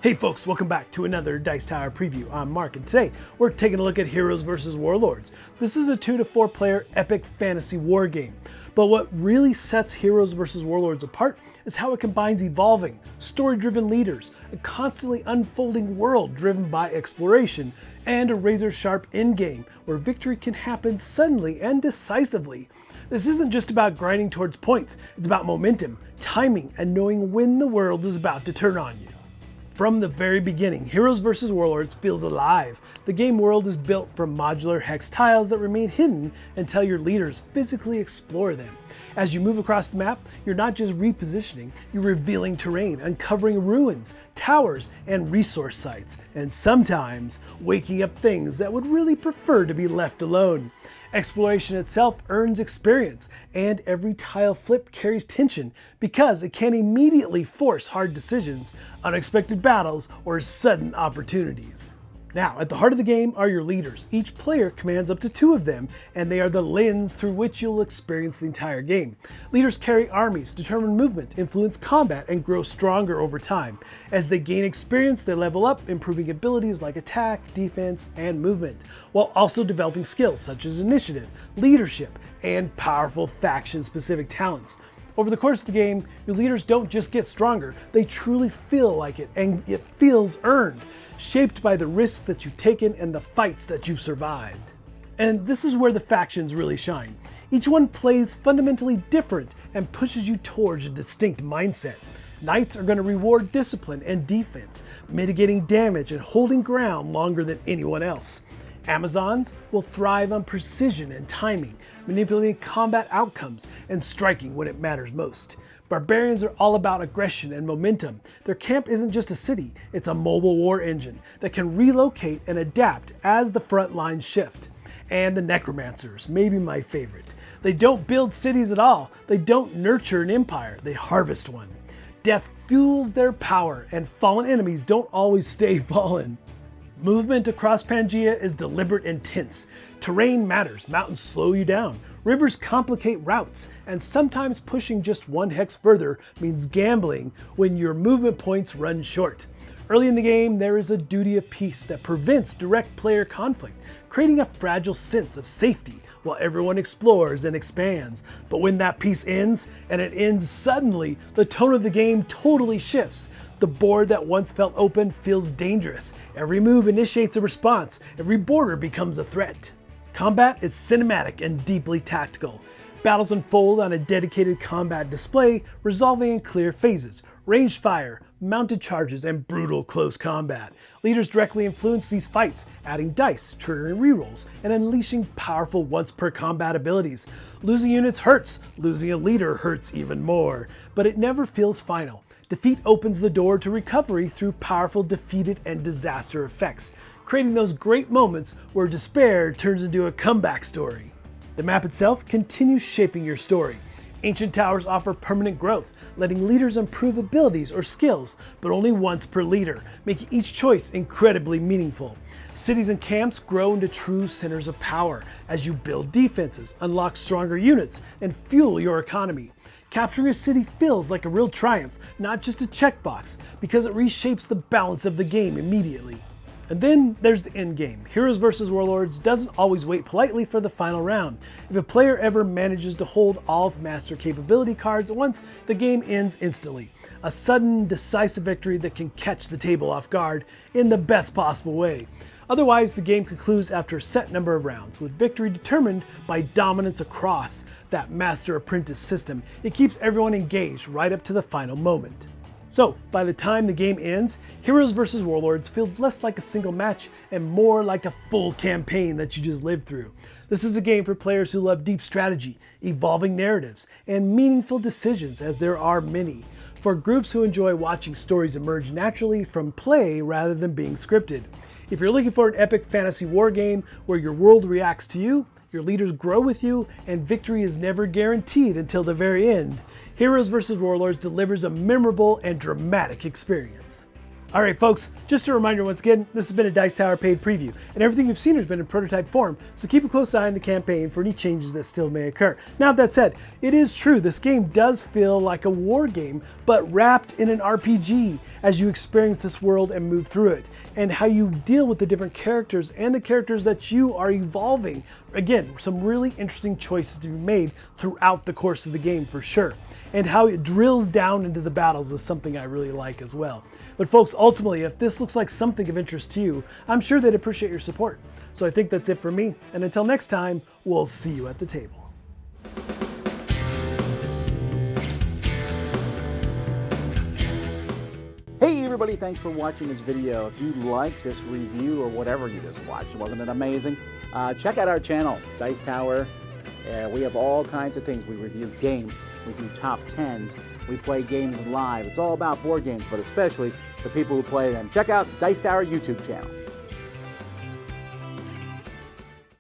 Hey folks, welcome back to another Dice Tower preview. I'm Mark, and today we're taking a look at Heroes vs. Warlords. This is a 2 to 4 player epic fantasy war game. But what really sets Heroes vs. Warlords apart is how it combines evolving, story-driven leaders, a constantly unfolding world driven by exploration, and a razor-sharp endgame where victory can happen suddenly and decisively. This isn't just about grinding towards points, it's about momentum, timing, and knowing when the world is about to turn on you. From the very beginning, Heroes vs. Warlords feels alive. The game world is built from modular hex tiles that remain hidden until your leaders physically explore them. As you move across the map, you're not just repositioning, you're revealing terrain, uncovering ruins, towers, and resource sites, and sometimes waking up things that would really prefer to be left alone. Exploration itself earns experience, and every tile flip carries tension because it can immediately force hard decisions, unexpected battles, or sudden opportunities. Now, at the heart of the game are your leaders. Each player commands up to 2 of them, and they are the lens through which you'll experience the entire game. Leaders carry armies, determine movement, influence combat, and grow stronger over time. As they gain experience, they level up, improving abilities like attack, defense, and movement, while also developing skills such as initiative, leadership, and powerful faction-specific talents. Over the course of the game, your leaders don't just get stronger, they truly feel like it, and it feels earned, shaped by the risks that you've taken and the fights that you've survived. And this is where the factions really shine. Each one plays fundamentally different and pushes you towards a distinct mindset. Knights are going to reward discipline and defense, mitigating damage and holding ground longer than anyone else. Amazons will thrive on precision and timing, manipulating combat outcomes and striking when it matters most. Barbarians are all about aggression and momentum. Their camp isn't just a city, it's a mobile war engine that can relocate and adapt as the front lines shift. And the Necromancers, maybe my favorite. They don't build cities at all, they don't nurture an empire, they harvest one. Death fuels their power, and fallen enemies don't always stay fallen. Movement across Pangaea is deliberate and tense. Terrain matters, mountains slow you down, rivers complicate routes, and sometimes pushing just 1 hex further means gambling when your movement points run short. Early in the game, there is a duty of peace that prevents direct player conflict, creating a fragile sense of safety while everyone explores and expands. But when that peace ends, and it ends suddenly, the tone of the game totally shifts. The board that once felt open feels dangerous. Every move initiates a response. Every border becomes a threat. Combat is cinematic and deeply tactical. Battles unfold on a dedicated combat display, resolving in clear phases. Ranged fire, mounted charges, and brutal close combat. Leaders directly influence these fights, adding dice, triggering rerolls, and unleashing powerful once-per-combat abilities. Losing units hurts. Losing a leader hurts even more. But it never feels final. Defeat opens the door to recovery through powerful defeated and disaster effects, creating those great moments where despair turns into a comeback story. The map itself continues shaping your story. Ancient towers offer permanent growth, letting leaders improve abilities or skills, but only once per leader, making each choice incredibly meaningful. Cities and camps grow into true centers of power as you build defenses, unlock stronger units, and fuel your economy. Capturing a city feels like a real triumph, not just a checkbox, because it reshapes the balance of the game immediately. And then there's the end game. Heroes vs. Warlords doesn't always wait politely for the final round. If a player ever manages to hold all of Master capability cards at once, the game ends instantly. A sudden, decisive victory that can catch the table off guard in the best possible way. Otherwise, the game concludes after a set number of rounds, with victory determined by dominance across that master-apprentice system. It keeps everyone engaged right up to the final moment. So, by the time the game ends, Heroes vs. Warlords feels less like a single match and more like a full campaign that you just lived through. This is a game for players who love deep strategy, evolving narratives, and meaningful decisions, as there are many. For groups who enjoy watching stories emerge naturally from play rather than being scripted. If you're looking for an epic fantasy war game where your world reacts to you, your leaders grow with you, and victory is never guaranteed until the very end, Heroes vs. Warlords delivers a memorable and dramatic experience. All right, folks, just a reminder once again, this has been a Dice Tower paid preview, and everything you've seen has been in prototype form, so keep a close eye on the campaign for any changes that still may occur. Now, that said, it is true, this game does feel like a war game, but wrapped in an RPG as you experience this world and move through it, and how you deal with the different characters and the characters that you are evolving. Again, some really interesting choices to be made throughout the course of the game for sure. And how it drills down into the battles is something I really like as well. But folks, ultimately, if this looks like something of interest to you, I'm sure they'd appreciate your support. So I think that's it for me. And until next time, we'll see you at the table. Hey everybody, thanks for watching this video. If you like this review or whatever you just watched, wasn't it amazing? Check out our channel, Dice Tower. We have all kinds of things. We review games, we do top 10s, we play games live. It's all about board games, but especially the people who play them. Check out Dice Tower YouTube channel.